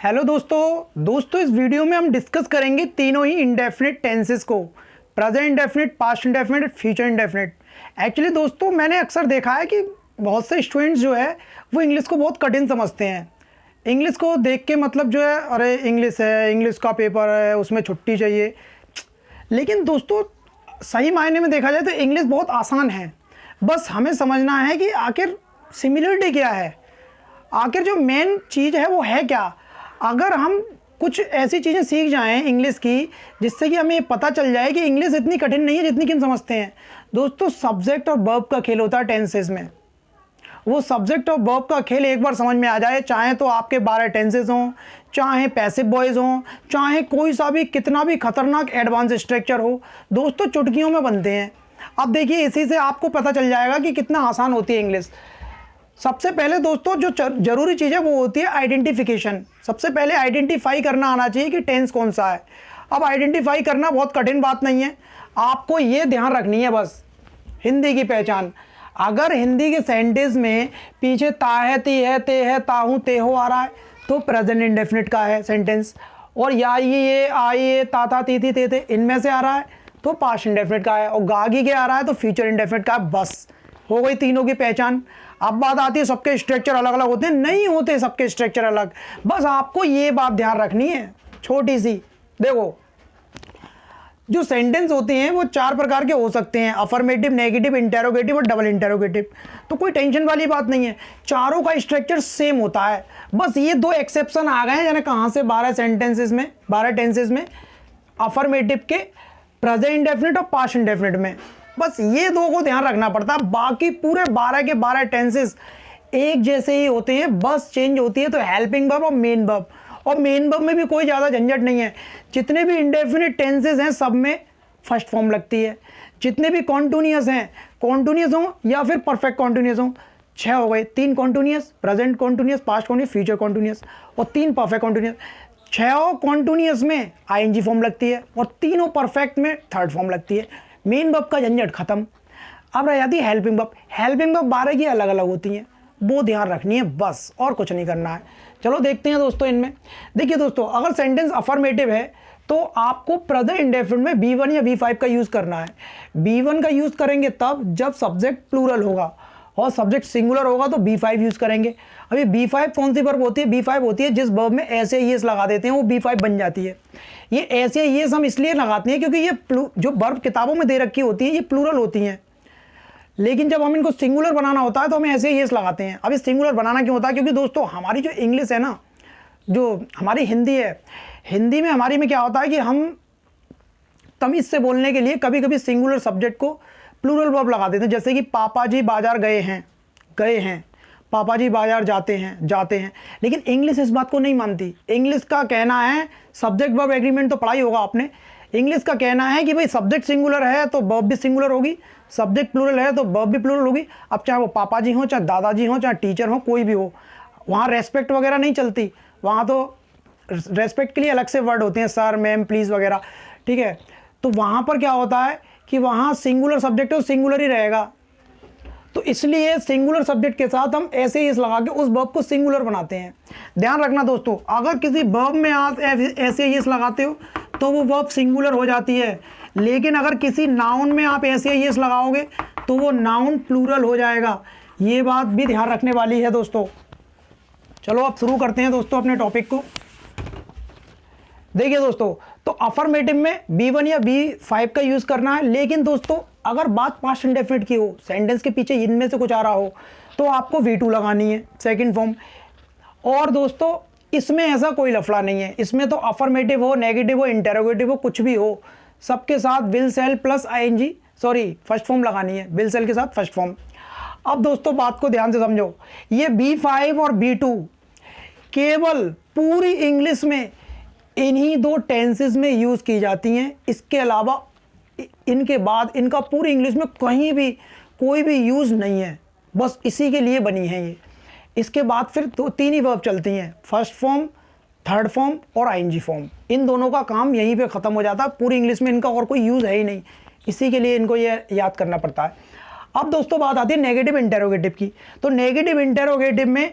Hello दोस्तों इस video में हम डिस्कस करेंगे तीनों ही इंडेफिनिट टेंसेस को, present indefinite, past indefinite, future indefinite. Actually दोस्तों मैंने अक्सर देखा है कि बहुत से स्टूडेंट्स जो है वो इंग्लिश को बहुत कठिन समझते हैं। इंग्लिश को देख के मतलब जो है अरे इंग्लिश है, इंग्लिश का पेपर है, उसमें छुट्टी चाहिए। लेकिन दोस्तों सही मायने में देखा जाए तो इंग्लिश बहुत आसान है। बस हमें समझना है कि आखिर सिमिलरिटी क्या है, आखिर जो मेन चीज़ है वो है क्या। अगर हम कुछ ऐसी चीज़ें सीख जाएं इंग्लिश की जिससे कि हमें पता चल जाए कि इंग्लिश इतनी कठिन नहीं है जितनी कि हम समझते हैं। दोस्तों सब्जेक्ट और वर्ब का खेल होता है टेंसेस में। वो सब्जेक्ट और वर्ब का खेल एक बार समझ में आ जाए, चाहे तो आपके 12 टेंसेस हों, चाहे पैसिव वॉइस हों, चाहे कोई सा भी कितना भी खतरनाक एडवांस स्ट्रक्चर हो, दोस्तों चुटकियों में बनते हैं। अब देखिए इसी से आपको पता चल जाएगा कि कितना आसान होती है इंग्लिश। सबसे पहले दोस्तों जो जरूरी चीज़ है वो होती है आइडेंटिफिकेशन। सबसे पहले आइडेंटिफाई करना आना चाहिए कि टेंस कौन सा है। अब आइडेंटिफाई करना बहुत कठिन बात नहीं है, आपको ये ध्यान रखनी है बस हिंदी की पहचान। अगर हिंदी के सेंटेंस में पीछे ता है, ती है, ते है, ताहू, ते हो आ रहा है तो प्रेजेंट इंडेफिनिट का है सेंटेंस। और या ये आई ये ता था, ती थी, ते थे इनमें से आ रहा है तो पास्ट इंडेफिनिट का है। और गागी के आ रहा है तो फ्यूचर इंडेफिनिट का है। बस हो गई तीनों की पहचान। अब बात आती है सबके स्ट्रक्चर अलग अलग होते हैं, नहीं होते सबके स्ट्रक्चर अलग। बस आपको ये बात ध्यान रखनी है छोटी सी। देखो जो सेंटेंस होते हैं वो 4 प्रकार के हो सकते हैं, अफर्मेटिव, नेगेटिव, इंटेरोगेटिव और डबल इंटेरोगेटिव। तो कोई टेंशन वाली बात नहीं है, चारों का स्ट्रक्चर सेम होता है। बस ये 2 एक्सेप्शन आ गए हैं, यानी कहाँ से 12 टेंसेस में अफर्मेटिव के, प्रेजेंट इंडेफिनिट और पास्ट इंडेफिनिट में। बस ये 2 को ध्यान रखना पड़ता है, बाकी पूरे 12 के 12 टेंसेस एक जैसे ही होते हैं। बस चेंज होती है तो हेल्पिंग वर्ब और मेन वर्ब। और मेन वर्ब में भी कोई ज़्यादा झंझट नहीं है। जितने भी इंडेफिनिट टेंसेस हैं सब में फर्स्ट फॉर्म लगती है। जितने भी कॉन्टिन्यूअस हैं, कॉन्टिन्यूअस हों या फिर परफेक्ट कॉन्टिन्यूअस हों, 6 हो गए, 3 continuous, present continuous, past continuous, future continuous और 3 परफेक्ट कॉन्टिन्यूअस। 6 कॉन्टिन्यूअस में आईएनजी फॉर्म लगती है और 3 परफेक्ट में थर्ड फॉर्म लगती है। मेन वर्ब का झंझट खत्म। अब रह जाती है हेल्पिंग वर्ब। हेल्पिंग वर्ब 12 की अलग अलग होती हैं, वो ध्यान रखनी है बस, और कुछ नहीं करना है। चलो देखते हैं दोस्तों इनमें। देखिए दोस्तों अगर सेंटेंस अफर्मेटिव है तो आपको प्रेजेंट इंडेफिनिट में B1 या B5 का यूज़ करना है। B1 का यूज़ करेंगे तब जब सब्जेक्ट प्लूरल होगा और सब्जेक्ट सिंगुलर होगा तो B5 यूज़ करेंगे। अभी B5 कौन सी वर्ब होती है? B5 होती है जिस वर्ब में ऐसे येस लगा देते हैं वो B5 बन जाती है। ये ऐसे येस हम इसलिए लगाते हैं क्योंकि ये जो वर्ब किताबों में दे रखी होती है ये प्लूरल होती हैं, लेकिन जब हम इनको सिंगुलर बनाना होता है तो हम ऐसे येस लगाते हैं। अब इस सिंगुलर बनाना क्यों होता है? क्योंकि दोस्तों हमारी जो इंग्लिश है ना, जो हमारी हिंदी है, हिंदी में हमारी में क्या होता है कि हम तमीज़ से बोलने के लिए कभी कभी सिंगुलर सब्जेक्ट को प्लूरल वर्ब लगा देते हैं। जैसे कि पापा जी बाजार गए हैं, पापा जी बाजार जाते हैं। लेकिन इंग्लिश इस बात को नहीं मानती। इंग्लिश का कहना है, सब्जेक्ट वर्ब एग्रीमेंट तो पढ़ा ही होगा आपने, इंग्लिश का कहना है कि भाई सब्जेक्ट सिंगुलर है तो वर्ब भी सिंगुलर होगी, सब्जेक्ट प्लूरल है तो वर्ब भी प्लूरल होगी। अब चाहे वो पापा जी हों, चाहे दादाजी हों, चाहे टीचर हो, कोई भी हो, वहाँ रेस्पेक्ट वगैरह नहीं चलती। वहाँ तो रेस्पेक्ट के लिए अलग से वर्ड होते हैं, सर, मैम, प्लीज़ वगैरह, ठीक है। तो वहाँ पर क्या होता है कि वहाँ सिंगुलर सब्जेक्ट है तो सिंगुलर ही रहेगा। तो इसलिए सिंगुलर सब्जेक्ट के साथ हम ऐसे ही लगा के उस वर्ब को सिंगुलर बनाते हैं। ध्यान रखना दोस्तों, अगर किसी वर्ब में आप ऐसे ही लगाते हो तो वो वर्ब सिंगुलर हो जाती है, लेकिन अगर किसी नाउन में आप ऐसे ही लगाओगे तो वो नाउन प्लूरल हो जाएगा। ये बात भी ध्यान रखने वाली है दोस्तों। चलो अब शुरू करते हैं दोस्तों अपने टॉपिक को। देखिए दोस्तों, तो अफर्मेटिव में B1 या B5 का यूज़ करना है, लेकिन दोस्तों अगर बात पास्ट इंडेफिनिट की हो, सेंटेंस के पीछे इनमें से कुछ आ रहा हो, तो आपको V2 लगानी है, सेकंड फॉर्म। और दोस्तों इसमें ऐसा कोई लफड़ा नहीं है, इसमें तो अफर्मेटिव हो, नेगेटिव हो, इंटेरोगेटिव हो, कुछ भी हो, सबके साथ will sell plus ING first form लगानी है, विल सेल के साथ फर्स्ट फॉर्म। अब दोस्तों बात को ध्यान से समझो, ये B5 और B2 केवल पूरी इंग्लिश में इन्हीं 2 टेंसेस में यूज़ की जाती हैं। इसके अलावा इनके बाद इनका पूरी इंग्लिश में कहीं भी कोई भी यूज़ नहीं है, बस इसी के लिए बनी है ये। इसके बाद फिर 3 ही वर्ब चलती हैं, फर्स्ट फॉर्म, थर्ड फॉर्म और ING फॉर्म। इन दोनों का काम यहीं पे ख़त्म हो जाता है, पूरी इंग्लिश में इनका और कोई यूज़ है ही नहीं, इसी के लिए इनको ये याद करना पड़ता है। अब दोस्तों बात आती है नेगेटिव इंटेरोगेटिव की। तो नेगेटिव इंटेरोगेटिव में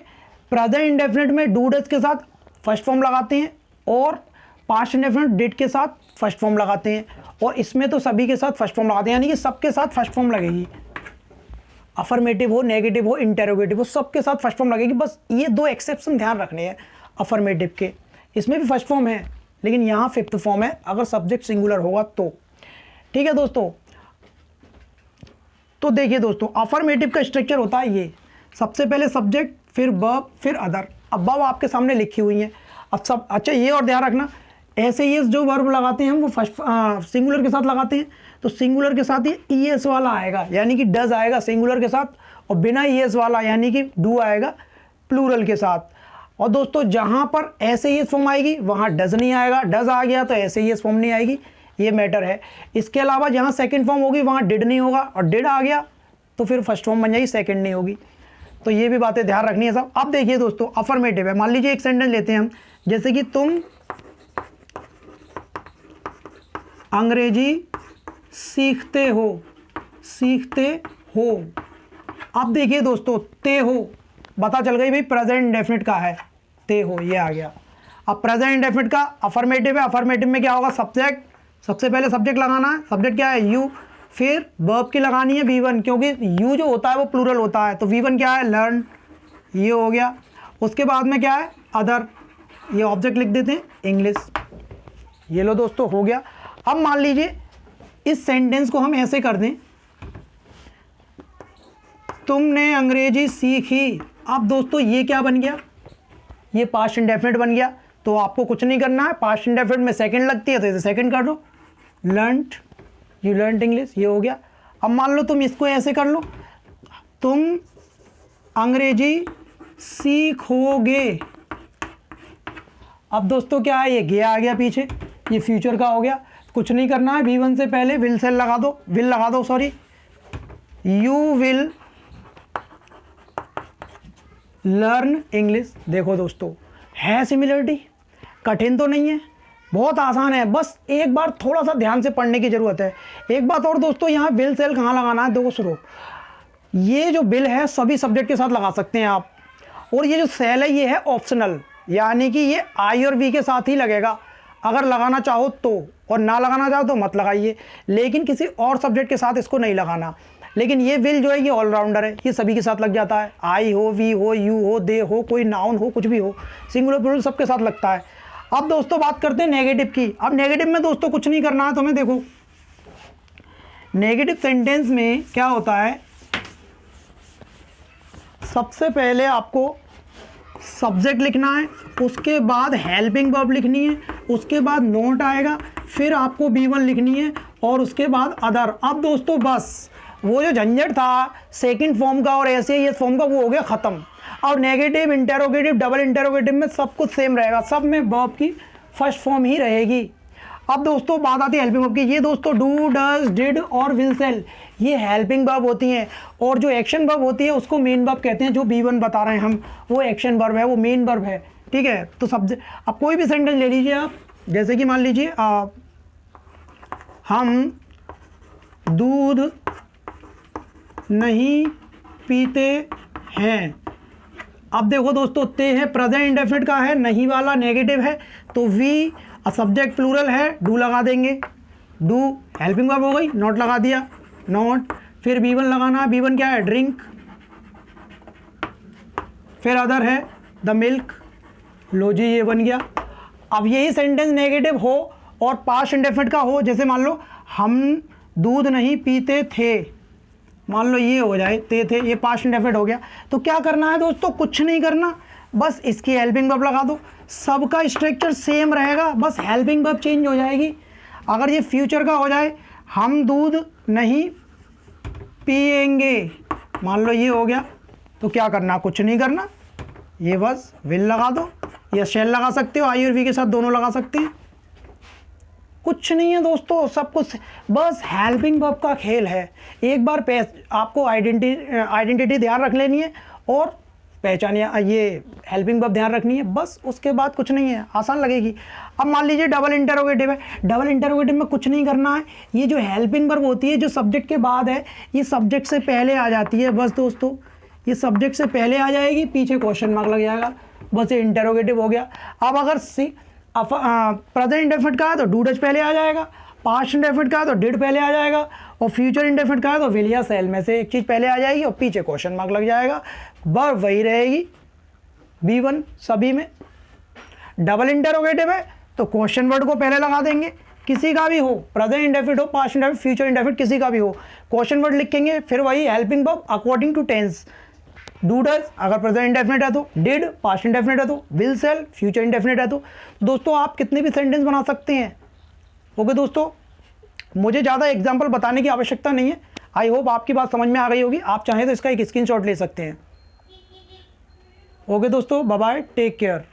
प्रेजेंट इंडेफिनिट में डू डज के साथ फर्स्ट फॉर्म लगाते हैं और पास्ट इंडेफिनिट डिड के साथ फर्स्ट फॉर्म लगाते हैं, और इसमें तो सभी के साथ फर्स्ट फॉर्म लगाते हैं, यानी कि सबके साथ फर्स्ट फॉर्म लगेगी। अफर्मेटिव हो, नेगेटिव हो, इंटेरोगेटिव हो, सबके साथ फर्स्ट फॉर्म लगेगी। बस ये 2 एक्सेप्शन ध्यान रखने हैं अफर्मेटिव के, इसमें भी फर्स्ट फॉर्म है लेकिन यहाँ फिफ्थ फॉर्म है अगर सब्जेक्ट सिंगुलर होगा तो। ठीक है दोस्तों, तो देखिए दोस्तों, अफर्मेटिव का स्ट्रक्चर होता है ये, सबसे पहले सब्जेक्ट, फिर वर्ब, फिर अदर। अब वर्ब आपके सामने लिखी हुई है। अब सब अच्छा ये और ध्यान रखना, ऐसे ही जो वर्ब लगाते हैं हम वो फर्स्ट सिंगुलर के साथ लगाते हैं, तो सिंगुलर के साथ ही ईएस वाला आएगा, यानी कि डज आएगा सिंगुलर के साथ, और बिना ईएस वाला यानी कि डू आएगा प्लूरल के साथ। और दोस्तों जहाँ पर ऐसे ईएस फॉर्म आएगी वहाँ डज नहीं आएगा, डज आ गया तो ऐसे ईएस फॉर्म नहीं आएगी, ये मैटर है। इसके अलावा जहाँ सेकंड फॉर्म होगी वहाँ डिड नहीं होगा, और डिड आ गया तो फिर फर्स्ट फॉर्म बन जाएगी, सेकंड नहीं होगी। तो ये भी बातें ध्यान रखनी है सब। अब देखिए दोस्तों, अफर्मेटिव है, मान लीजिए एक सेंटेंस लेते हैं हम, जैसे कि तुम अंग्रेजी सीखते हो, सीखते हो। अब देखिए दोस्तों, ते हो, पता चल गई भाई प्रेजेंट इंडेफिनिट का है, ते हो ये आ गया। अब प्रेजेंट इंडेफिनिट का अफर्मेटिव है, अफर्मेटिव में क्या होगा, सब्जेक्ट, सबसे पहले सब्जेक्ट लगाना है, सब्जेक्ट क्या है यू, फिर वर्ब की लगानी है V1, क्योंकि यू जो होता है वो प्लूरल होता है, तो V1 क्या है लर्न, ये हो गया। उसके बाद में क्या है अदर, ये ऑब्जेक्ट लिख देते हैं इंग्लिश, ये लो दोस्तों हो गया। अब मान लीजिए इस सेंटेंस को हम ऐसे कर दें, तुमने अंग्रेजी सीखी। अब दोस्तों ये क्या बन गया, ये पास्ट इंडेफिनिट बन गया, तो आपको कुछ नहीं करना है, पास्ट इंडेफिनिट में सेकंड लगती है तो इसे सेकंड कर दो, लर्नड, यू लर्नड इंग्लिश, ये हो गया। अब मान लो तुम इसको ऐसे कर लो, तुम अंग्रेजी सीखोगे। अब दोस्तों क्या है, ये गया आ गया पीछे, ये फ्यूचर का हो गया, कुछ नहीं करना है, V1 से पहले विल सेल लगा दो, विल लगा दो sorry, you will learn English. देखो दोस्तों है सिमिलरिटी, कठिन तो नहीं है, बहुत आसान है, बस एक बार थोड़ा सा ध्यान से पढ़ने की ज़रूरत है। एक बात और दोस्तों, यहाँ विल सेल कहाँ लगाना है, देखो सुनो, ये जो विल है सभी सब्जेक्ट के साथ लगा सकते हैं आप, और ये जो सेल है ये है ऑप्शनल, यानी कि ये आई और वी के साथ ही लगेगा, अगर लगाना चाहो तो, और ना लगाना चाहो तो मत लगाइए, लेकिन किसी और सब्जेक्ट के साथ इसको नहीं लगाना। लेकिन ये विल जो है ये ऑलराउंडर है, ये सभी के साथ लग जाता है, आई हो, वी हो, यू हो, दे हो, कोई नाउन हो, कुछ भी हो, सिंगुलर प्लूरल सबके साथ लगता है। अब दोस्तों बात करते हैं नेगेटिव की। अब नेगेटिव में दोस्तों कुछ नहीं करना है तुम्हें, देखो नेगेटिव सेंटेंस में क्या होता है, सबसे पहले आपको सब्जेक्ट लिखना है, उसके बाद हेल्पिंग वर्ब लिखनी है, उसके बाद नोट आएगा, फिर आपको B1 लिखनी है, और उसके बाद अदर। अब दोस्तों बस वो जो झंझट था सेकंड फॉर्म का और ऐसे ही फॉर्म का वो हो गया ख़त्म। और नेगेटिव, इंटेरोगेटिव, डबल इंटेरोगेटिव में सब कुछ सेम रहेगा, सब में वर्ब की फर्स्ट फॉर्म ही रहेगी। अब दोस्तों बात आती है हेल्पिंग वर्ब की। ये दोस्तों डू, डज, डिड और विल सेल ये हेल्पिंग वर्ब होती हैं, और जो एक्शन वर्ब होती है उसको मेन वर्ब कहते हैं। जो B1 बता रहे हैं हम वो एक्शन वर्ब है, वो मेन वर्ब है, ठीक है। तो सब्जेक्ट, अब कोई भी सेंटेंस ले लीजिए आप, जैसे कि मान लीजिए हम दूध नहीं पीते हैं। अब देखो दोस्तों, ते है प्रेजेंट इंडेफिनिट का है, नहीं वाला नेगेटिव है, तो वी सब्जेक्ट प्लूरल है, डू लगा देंगे, डू हेल्पिंग वर्ब हो गई, नॉट लगा दिया, नॉट, फिर B1 लगाना, B1 क्या है ड्रिंक, फिर अदर है द मिल्क, लो जी ये बन गया। अब यही सेंटेंस नेगेटिव हो और पास्ट इंडेफिनिट का हो, जैसे मान लो हम दूध नहीं पीते थे, मान लो ये हो जाए ते थे, ये पास्ट इंडेफिनिट हो गया। तो क्या करना है दोस्तों, कुछ नहीं करना, बस इसकी हेल्पिंग वर्ब लगा दो, सबका स्ट्रक्चर सेम रहेगा, बस हेल्पिंग वर्ब चेंज हो जाएगी। अगर ये फ्यूचर का हो जाए, हम दूध नहीं पिएंगे, मान लो ये हो गया, तो क्या करना, कुछ नहीं करना, ये बस विल लगा दो, या शेल लगा सकते हो, आई और वी के साथ दोनों लगा सकते हैं, कुछ नहीं है दोस्तों, सब कुछ बस हेल्पिंग वर्ब का खेल है। एक बार आपको आइडेंटिटी ध्यान रख लेनी है और पहचानिए, ये हेल्पिंग वर्ब ध्यान रखनी है, बस उसके बाद कुछ नहीं है, आसान लगेगी। अब मान लीजिए डबल इंटरोगेटिव है, डबल इंटरोगेटिव में कुछ नहीं करना है, ये जो हेल्पिंग वर्ब होती है जो सब्जेक्ट के बाद है, ये सब्जेक्ट से पहले आ जाती है, बस दोस्तों ये सब्जेक्ट से पहले आ जाएगी, पीछे क्वेश्चन मार्क लग जाएगा, बस ये इंटेरोगेटिव हो गया। अब अगर प्रेजेंट इंडेफिनिट का है तो डू डज पहले आ जाएगा, पास्ट इंडेफिनिट का है तो डिड पहले आ जाएगा, और फ्यूचर इंडेफिनिट का है तो विल या शैल में से एक चीज़ पहले आ जाएगी और पीछे क्वेश्चन मार्क लग जाएगा। वर्ब वही रहेगी B1 सभी में। डबल इंटेरोगेटिव है तो क्वेश्चन वर्ड को पहले लगा देंगे, किसी का भी हो, प्रेजेंट इंडेफिनिट हो, पास्ट इंडेफिनिट, फ्यूचर इंडेफिनिट, किसी का भी हो, क्वेश्चन वर्ड लिखेंगे। फिर वही helping verb according to tense, do does अगर प्रेजेंट इंडेफिनिट है तो, डिड पास्ट इंडेफिनिट है तो, विल शैल फ्यूचर इंडेफिनिट है तो। दोस्तों आप कितने भी सेंटेंस बना सकते हैं। ओके दोस्तों, मुझे ज़्यादा एग्जाम्पल बताने की आवश्यकता नहीं है। आई होप आपकी बात समझ में आ गई होगी। आप चाहें तो इसका एक स्क्रीनशॉट ले सकते हैं। ओके दोस्तों, बाय बाय, टेक केयर।